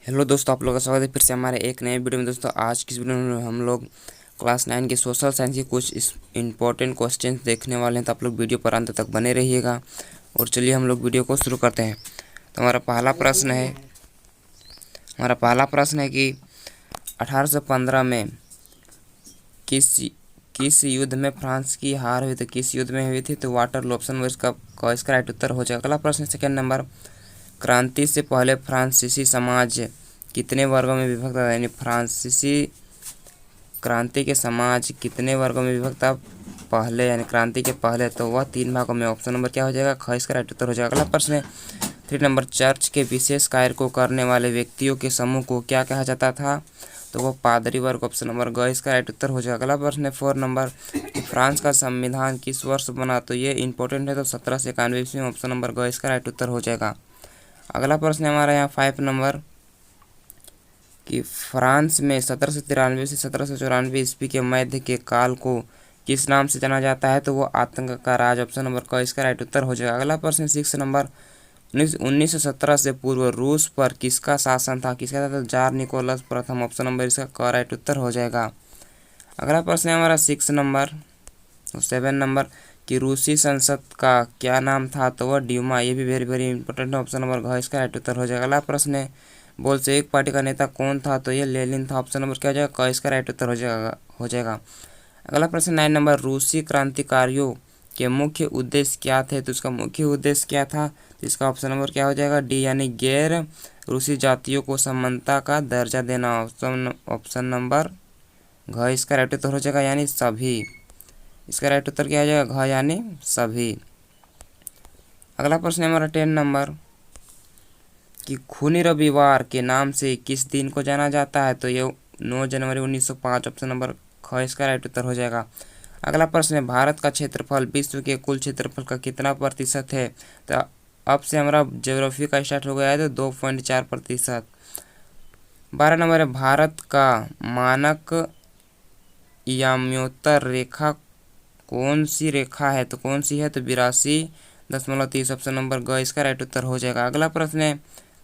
Hello दोस्तों, आप लोगों का स्वागत है फिर से हमारे एक नए वीडियो में। दोस्तों आज की इस वीडियो में हम लोग क्लास 9 के सोशल साइंस के कुछ इंपॉर्टेंट क्वेश्चंस देखने वाले हैं, तो आप लोग वीडियो पर अंत तक बने रहिएगा। और चलिए हम लोग वीडियो को शुरू करते हैं। तो हमारा पहला प्रश्न है कि 1815 में किस युद्ध में फ्रांस की हार हुई थी? किस युद्ध में हुई थी? तो वाटरलू ऑप्शन में इसका राइट उत्तर हो जाएगा। अगला प्रश्न सेकंड नंबर, क्रांति से पहले फ्रांसीसी समाज कितने वर्गों में विभक्त था? यानी फ्रांसीसी क्रांति के समाज कितने वर्गों में विभक्त था पहले, यानी क्रांति के पहले? तो वह 3 भागों में। ऑप्शन नंबर क्या हो जाएगा? ख इसका राइट उत्तर हो जाएगा। अगला प्रश्न है 3 नंबर, चर्च के विशेष कार्य को करने वाले व्यक्तियों के समूह को क्या कहा जाता था? तो वो पादरी वर्ग। ऑप्शन नंबर ग इसका राइट उत्तर हो जाएगा। अगला प्रश्न है 4 नंबर, फ्रांस का संविधान किस वर्ष बना? तो ये इंपॉर्टेंट है, तो 1791 ईस्वी में। ऑप्शन नंबर ग इसका राइट उत्तर हो जाएगा। अगला प्रश्न है हमारा यहाँ 5 नंबर कि फ्रांस में 1793 से 1794 ईस्वी के मध्य के काल को किस नाम से जाना जाता है? तो वो आतंक का राज। ऑप्शन नंबर क इसका राइट उत्तर हो जाएगा। अगला प्रश्न 6 नंबर, 1917 से पूर्व रूस पर किसका शासन था? किसका था? तो जार निकोलस प्रथम। ऑप्शन नंबर इसका क राइट उत्तर हो जाएगा। अगला प्रश्न है हमारा 7 नंबर कि रूसी संसद का क्या नाम था? तो वह ड्यूमा। ये भी वेरी वेरी इंपॉर्टेंट है। ऑप्शन नंबर घ इसका राइट उत्तर हो जाएगा। अगला प्रश्न है बोल्शेविक पार्टी का नेता कौन था? तो ये लेनिन था। ऑप्शन नंबर क्या हो जाएगा? क इसका राइट उत्तर हो जाएगा। अगला प्रश्न 9 नंबर, रूसी क्रांतिकारियों के मुख्य उद्देश्य क्या थे? तो इसका मुख्य उद्देश्य क्या था? तो इसका ऑप्शन नंबर क्या हो जाएगा? डी, यानी गैर रूसी जातियों को समानता का दर्जा देना। ऑप्शन नंबर घ इसका राइट उत्तर हो जाएगा, यानी सभी। इसका राइट उत्तर क्या हो जाएगा? घ, यानी सभी। अगला प्रश्न है हमारा 10 नंबर कि खूनी रविवार के नाम से किस दिन को जाना जाता है? तो ये 9 जनवरी 1905। ऑप्शन नंबर ख इसका राइट उत्तर हो जाएगा। अगला प्रश्न है भारत का क्षेत्रफल विश्व के कुल क्षेत्रफल का कितना प्रतिशत है? तो अब से हमारा ज्योग्राफी का स्टार्ट हो गया है, तो 2.4%। 12 नंबर है भारत का मानक याम्योत्तर रेखा कौन सी रेखा है? तो कौन सी है? तो 82.30। ऑप्शन नंबर ग इसका राइट उत्तर हो जाएगा। अगला प्रश्न है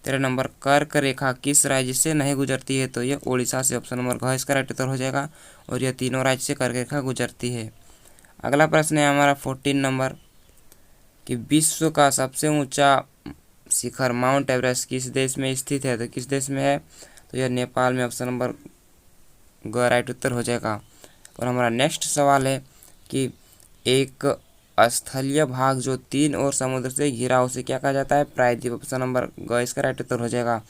13 नंबर, कर्क रेखा किस राज्य से नहीं गुजरती है? तो ये उड़ीसा से। ऑप्शन नंबर घ इसका राइट उत्तर हो जाएगा। और यह तीनों राज्य से कर्क रेखा गुजरती है। अगला प्रश्न है हमारा 14 नंबर कि विश्व का सबसे ऊंचा शिखर माउंट एवरेस्ट किस देश में स्थित है? तो किस देश में है? तो यह नेपाल में। ऑप्शन नंबर ग राइट उत्तर हो जाएगा। और हमारा नेक्स्ट सवाल है कि एक स्थलीय भाग जो 3 ओर समुद्र से घिरा हो उसे क्या कहा जाता है? प्रायद्वीप। ऑप्शन नंबर ग इसका राइट उत्तर हो जाएगा।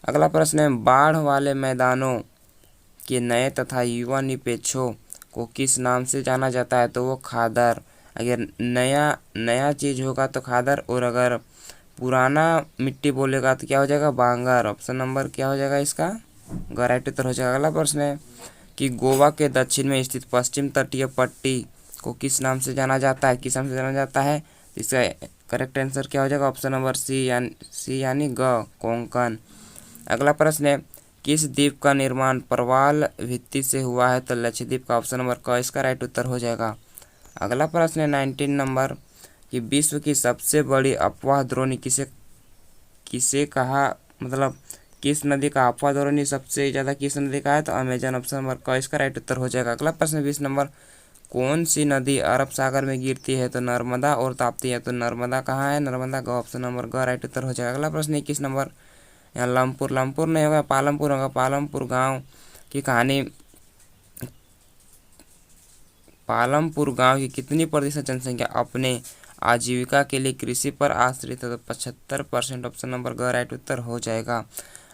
अगला प्रश्न है बाढ़ वाले मैदानों के नए तथा युवा निपेक्षों को किस नाम से जाना जाता है? तो वो खादर। अगर नया चीज होगा तो खादर, और अगर पुराना मिट्टी बोलेगा तो क्या हो जाएगा? बांगर। ऑप्शन नंबर क्या हो जाएगा? इसका ग राइट उत्तर हो जाएगा। अगला प्रश्न है कि गोवा के दक्षिण में स्थित पश्चिम तटीय पट्टी को किस नाम से जाना जाता है? किस नाम से जाना जाता है? इसका करेक्ट आंसर क्या हो जाएगा? ऑप्शन नंबर सी, यानी ग, कोंकण। अगला प्रश्न है किस द्वीप का निर्माण प्रवाल भित्ति से हुआ है? तो लक्षद्वीप का। ऑप्शन नंबर क इसका राइट उत्तर हो जाएगा। अगला प्रश्न है 19 नंबर कि विश्व की सबसे बड़ी अफवाह द्रोणी किसे कहा, मतलब किस नदी का अफवाह द्रोणी सबसे ज़्यादा किस नदी का है? तो अमेजन। ऑप्शन नंबर क इसका राइट उत्तर हो जाएगा। अगला प्रश्न 20 नंबर, कौन सी नदी अरब सागर में गिरती है? तो नर्मदा और ताप्ती है। तो नर्मदा कहाँ है? नर्मदा ग। ऑप्शन नंबर ग राइट उत्तर हो जाएगा। अगला प्रश्न 21 नंबर, यहाँ लमपुर नहीं होगा, पालमपुर होगा। पालमपुर गांव की कहानी, पालमपुर गांव की कितनी प्रतिशत जनसंख्या अपने आजीविका के लिए कृषि पर आश्रित है? तो 75%। ऑप्शन नंबर ग राइट उत्तर हो जाएगा।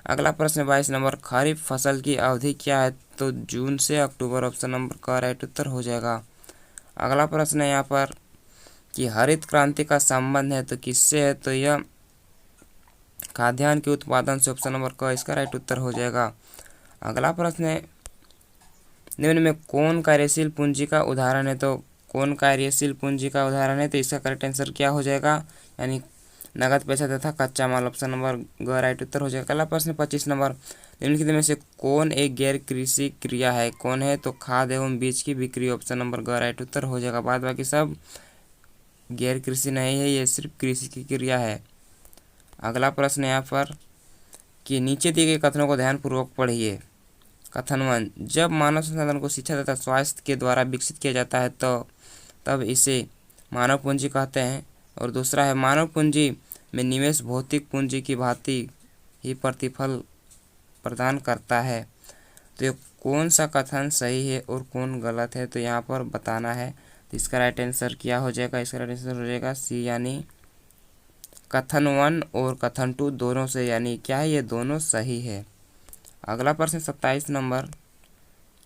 अगला प्रश्न 22 नंबर, खरीफ फसल की अवधि क्या है? तो जून से अक्टूबर। ऑप्शन नंबर क राइट उत्तर हो जाएगा। अगला प्रश्न है यहाँ पर कि हरित क्रांति का संबंध है तो किससे है? तो यह खाद्यान्न के उत्पादन से। ऑप्शन नंबर क इसका राइट उत्तर हो जाएगा। अगला प्रश्न है निम्न में कौन कार्यशील पूंजी का उदाहरण है? तो कौन कार्यशील पूंजी का उदाहरण है? तो इसका करेक्ट आंसर क्या हो जाएगा? यानी नगद पैसा तथा कच्चा माल। ऑप्शन नंबर ग राइट उत्तर हो जाएगा। अगला प्रश्न 25 नंबर, निम्नलिखित में से कौन एक गैर कृषि क्रिया है? कौन है? तो खाद एवं बीज की बिक्री। ऑप्शन नंबर ग राइट उत्तर हो जाएगा। बाद बाकी सब गैर कृषि नहीं है, ये सिर्फ कृषि की क्रिया है। अगला प्रश्न यहाँ पर कि नीचे दिए गए कथनों को ध्यानपूर्वक पढ़िए। कथन 1, जब मानव संसाधन को शिक्षा तथा स्वास्थ्य के द्वारा विकसित किया जाता है तो तब इसे मानव पूंजी कहते हैं। और दूसरा है, मानव पूंजी में निवेश भौतिक पूंजी की भांति ही प्रतिफल प्रदान करता है। तो ये कौन सा कथन सही है और कौन गलत है, तो यहाँ पर बताना है। तो इसका राइट आंसर क्या हो जाएगा? इसका राइट आंसर हो जाएगा सी, यानी कथन 1 और कथन 2 दोनों से, यानी क्या है, ये दोनों सही है। अगला प्रश्न 27 नंबर,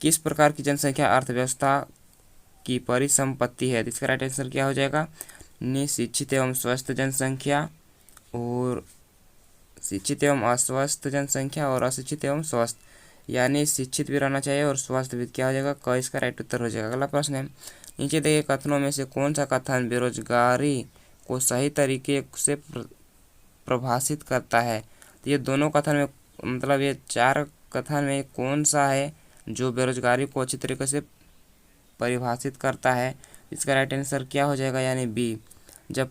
किस प्रकार की जनसंख्या अर्थव्यवस्था की परिसंपत्ति है? इसका राइट आंसर क्या हो जाएगा? निशिक्षित एवं स्वस्थ जनसंख्या, और शिक्षित एवं अस्वस्थ जनसंख्या, और अशिक्षित एवं स्वस्थ, यानी शिक्षित भी रहना चाहिए और स्वस्थ भी। क्या हो जाएगा? क इसका राइट उत्तर हो जाएगा। अगला प्रश्न है, नीचे दिए गए कथनों में से कौन सा कथन बेरोजगारी को सही तरीके से प्रभाषित करता है? तो ये दोनों कथन में, मतलब ये 4 कथन में कौन सा है जो बेरोजगारी को अच्छी तरीके से परिभाषित करता है? इसका राइट आंसर क्या हो जाएगा? यानी बी, जब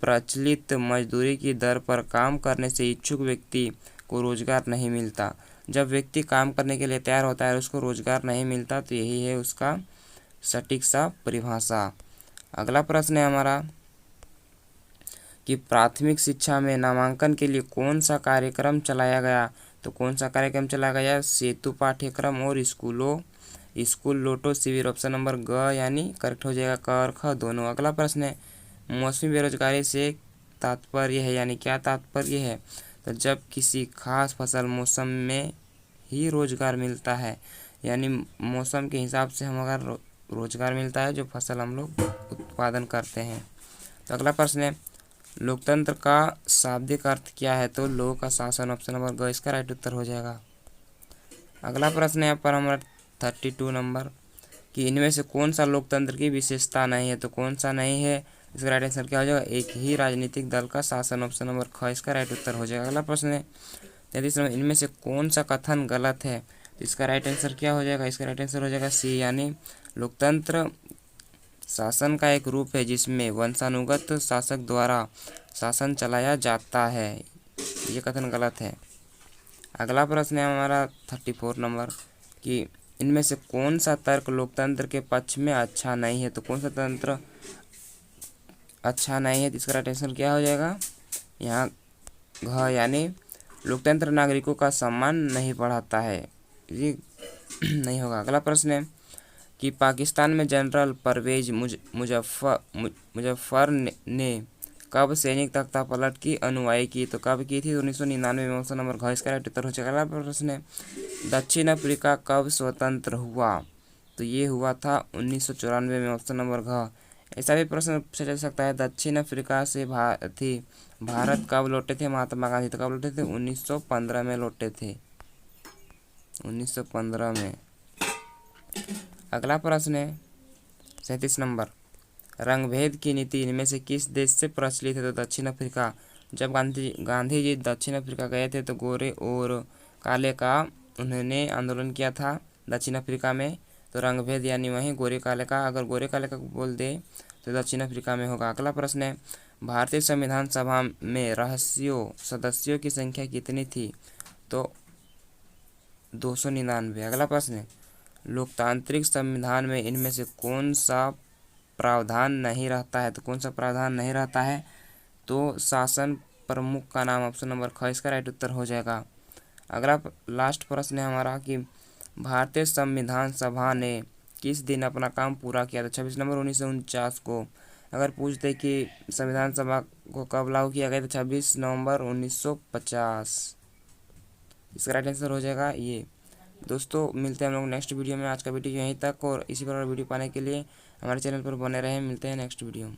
प्रचलित मजदूरी की दर पर काम करने से इच्छुक व्यक्ति को रोजगार नहीं मिलता। जब व्यक्ति काम करने के लिए तैयार होता है और उसको रोजगार नहीं मिलता, तो यही है उसका सटीक सा परिभाषा। अगला प्रश्न है हमारा कि प्राथमिक शिक्षा में नामांकन के लिए कौन सा कार्यक्रम चलाया गया? तो कौन सा कार्यक्रम चलाया गया? सेतु पाठ्यक्रम और स्कूल लोटो शिविर। ऑप्शन नंबर ग, यानी करेक्ट हो जाएगा क और ख दोनों। अगला प्रश्न है, मौसमी बेरोजगारी से तात्पर्य है, यानी क्या तात्पर्य है? तो जब किसी खास फसल मौसम में ही रोजगार मिलता है, यानी मौसम के हिसाब से हम अगर रोजगार मिलता है जो फसल हम लोग उत्पादन करते हैं। तो अगला प्रश्न है, लोकतंत्र का शाब्दिक अर्थ क्या है? तो लोक का शासन। ऑप्शन नंबर ग इसका राइट उत्तर हो जाएगा। अगला प्रश्न है यहाँ पर हमारा 32 नंबर, कि इनमें से कौन सा लोकतंत्र की विशेषता नहीं है? तो कौन सा नहीं है? इसका राइट आंसर क्या हो जाएगा? एक ही राजनीतिक दल का शासन। ऑप्शन नंबर ख इसका राइट उत्तर हो जाएगा। अगला प्रश्न है 33 नंबर, इनमें से कौन सा कथन गलत है? तो इसका राइट आंसर क्या हो जाएगा? इसका राइट आंसर हो जाएगा सी, यानी लोकतंत्र शासन का एक रूप है जिसमें वंशानुगत शासक द्वारा शासन चलाया जाता है। ये कथन गलत है। अगला प्रश्न है हमारा 34 नंबर, कि इनमें से कौन सा तर्क लोकतंत्र के पक्ष में अच्छा नहीं है? तो कौन सा तंत्र अच्छा नहीं है? इसका राइट आंसर क्या हो जाएगा? यहाँ घ, यानी लोकतंत्र नागरिकों का सम्मान नहीं बढ़ाता है, ये नहीं होगा। अगला प्रश्न है कि पाकिस्तान में जनरल परवेज मुजफ्फर ने कब सैनिक तख्तापलट की अनुवाई की? तो कब की थी? 1999 में। ऑप्शन नंबर घ इसका राइट उत्तर हो जाएगा। अगला प्रश्न है, दक्षिण अफ्रीका कब स्वतंत्र हुआ? तो ये हुआ था 1994 में। ऑप्शन नंबर घ। ऐसा भी प्रश्न पूछा जा सकता है, दक्षिण अफ्रीका से भारत कब लौटे थे महात्मा गांधी? तो कब लौटे थे? 1915 में लौटे थे, 1915 में। अगला प्रश्न है 37 नंबर, रंगभेद की नीति इनमें से किस देश से प्रचलित है? तो दक्षिण अफ्रीका। जब गांधी जी दक्षिण अफ्रीका गए थे तो गोरे और काले का उन्होंने आंदोलन किया था दक्षिण अफ्रीका में। तो रंगभेद यानी वहीं गोरे काले का, अगर गोरे काले का बोल दे तो दक्षिण अफ्रीका में होगा। अगला प्रश्न है, भारतीय संविधान सभा में सदस्यों की संख्या कितनी थी? तो 299। अगला प्रश्न है, लोकतांत्रिक संविधान में इनमें से कौन सा प्रावधान नहीं रहता है? तो कौन सा प्रावधान नहीं रहता है? तो शासन प्रमुख का नाम। ऑप्शन नंबर ख इसका राइट उत्तर हो जाएगा। अगला लास्ट प्रश्न है हमारा कि भारतीय संविधान सभा ने किस दिन अपना काम पूरा किया था? 26 नंबर 1949 को। अगर पूछते कि संविधान सभा को कब लागू किया गया, तो 26 नवंबर 1950। इसका राइट आंसर हो जाएगा ये। दोस्तों मिलते हैं हम लोग नेक्स्ट वीडियो में। आज का वीडियो यहीं तक, और इसी प्रकार वीडियो पाने के लिए हमारे चैनल पर बने रहें। मिलते हैं नेक्स्ट वीडियो में।